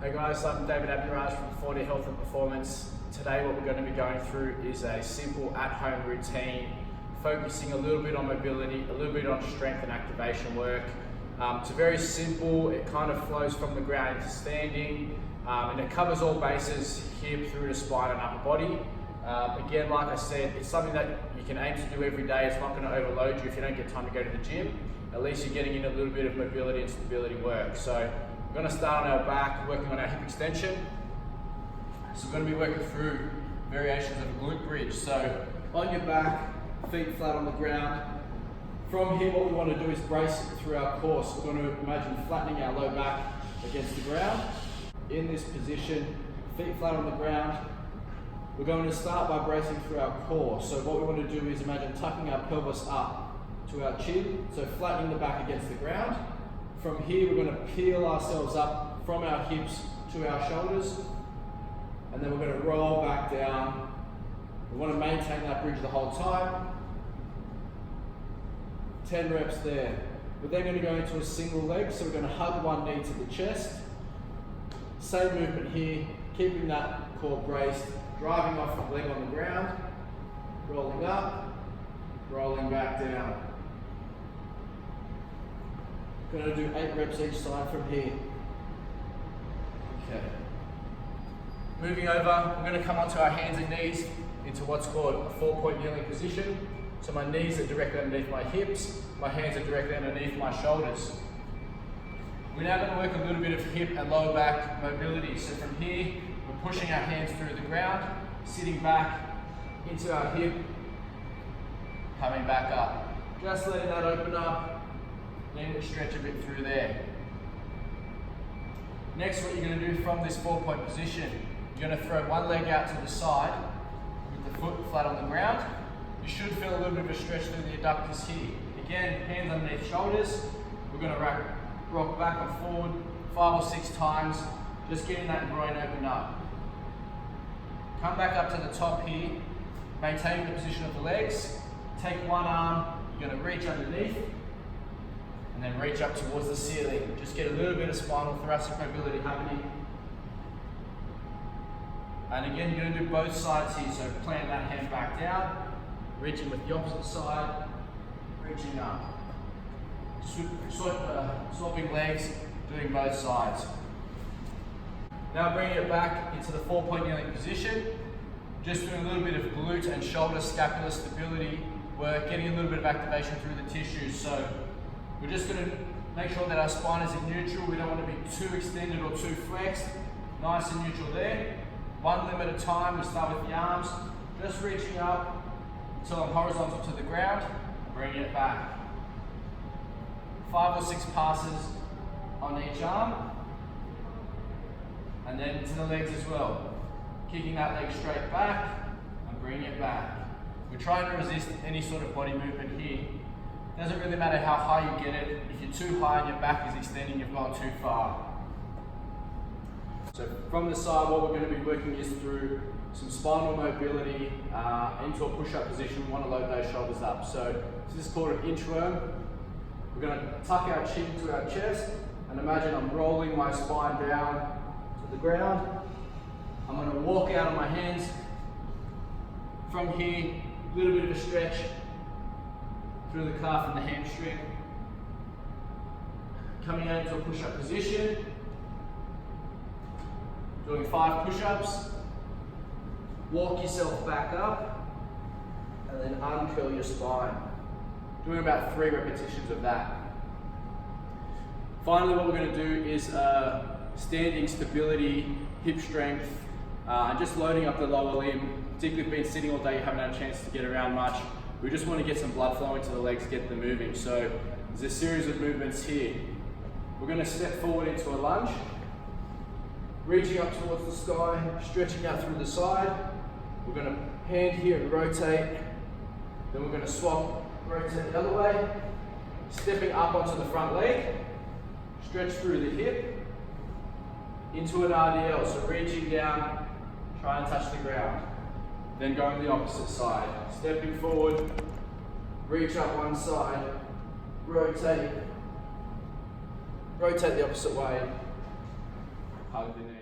Hey guys, I'm David Abdiraj from 4D Health and Performance. Today what we're going to be going through is a simple at-home routine, focusing a little bit on mobility, a little bit on strength and activation work. It's very simple, it kind of flows from the ground into standing, and it covers all bases, hip through to spine and upper body. Again, like I said, it's something that you can aim to do every day. It's not going to overload you if you don't get time to go to the gym. At least you're getting in a little bit of mobility and stability work. So we're going to start on our back, working on our hip extension. So we're going to be working through variations of a glute bridge. So on your back, feet flat on the ground. From here, what we want to do is brace through our core. So we're going to imagine flattening our low back against the ground. In this position, feet flat on the ground. We're going to start by bracing through our core. So what we want to do is imagine tucking our pelvis up to our chin, so flattening the back against the ground. From here, we're going to peel ourselves up from our hips to our shoulders, and then we're going to roll back down. We want to maintain that bridge the whole time. 10 reps there. We're then going to go into a single leg, so we're going to hug one knee to the chest. Same movement here, keeping that core braced, driving off the leg on the ground, rolling up, rolling back down. Going to do 8 reps each side from here. Okay. Moving over, we're going to come onto our hands and knees into what's called a 4-point kneeling position. So my knees are directly underneath my hips, my hands are directly underneath my shoulders. We're now going to work a little bit of hip and lower back mobility. So from here, we're pushing our hands through the ground, sitting back into our hip, coming back up. Just letting that open up. Then we'll stretch a bit through there. Next, what you're going to do from this 4-point position, you're going to throw one leg out to the side with the foot flat on the ground. You should feel a little bit of a stretch through the adductors here. Again, hands underneath shoulders. We're going to rock back and forward 5 or 6 times, just getting that groin opened up. Come back up to the top here, maintaining the position of the legs. Take one arm, you're going to reach underneath, and then reach up towards the ceiling. Just get a little bit of spinal thoracic mobility happening. And again, you're going to do both sides here. So plant that hand back down, reaching with the opposite side, reaching up. Swapping legs, doing both sides. Now bringing it back into the 4-point kneeling position. Just doing a little bit of glute and shoulder scapular stability work, getting a little bit of activation through the tissues. So we're just going to make sure that our spine is in neutral. We don't want to be too extended or too flexed. Nice and neutral there. One limb at a time. We start with the arms. Just reaching up until I'm horizontal to the ground. Bringing it back. 5 or 6 passes on each arm. And then to the legs as well. Kicking that leg straight back and bringing it back. We're trying to resist any sort of body movement here. Doesn't really matter how high you get it. If you're too high and your back is extending, you've gone too far. So from the side, what we're going to be working is through some spinal mobility into a push-up position. We want to load those shoulders up. So this is called an inchworm. We're going to tuck our chin to our chest, and imagine I'm rolling my spine down to the ground. I'm going to walk out on my hands. From here, a little bit of a stretch through the calf and the hamstring. Coming out into a push-up position. Doing 5 push-ups. Walk yourself back up and then uncurl your spine. Doing about 3 repetitions of that. Finally, what we're going to do is standing stability, hip strength, and just loading up the lower limb. Particularly if you've been sitting all day, you haven't had a chance to get around much. We just want to get some blood flowing to the legs, get them moving. So there's a series of movements here. We're going to step forward into a lunge, reaching up towards the sky, stretching out through the side. We're going to hand here and rotate. Then we're going to swap, rotate the other way, stepping up onto the front leg, stretch through the hip, into an RDL, so reaching down, try and touch the ground. Then going the opposite side, stepping forward, reach up one side, rotate the opposite way, hug the knee.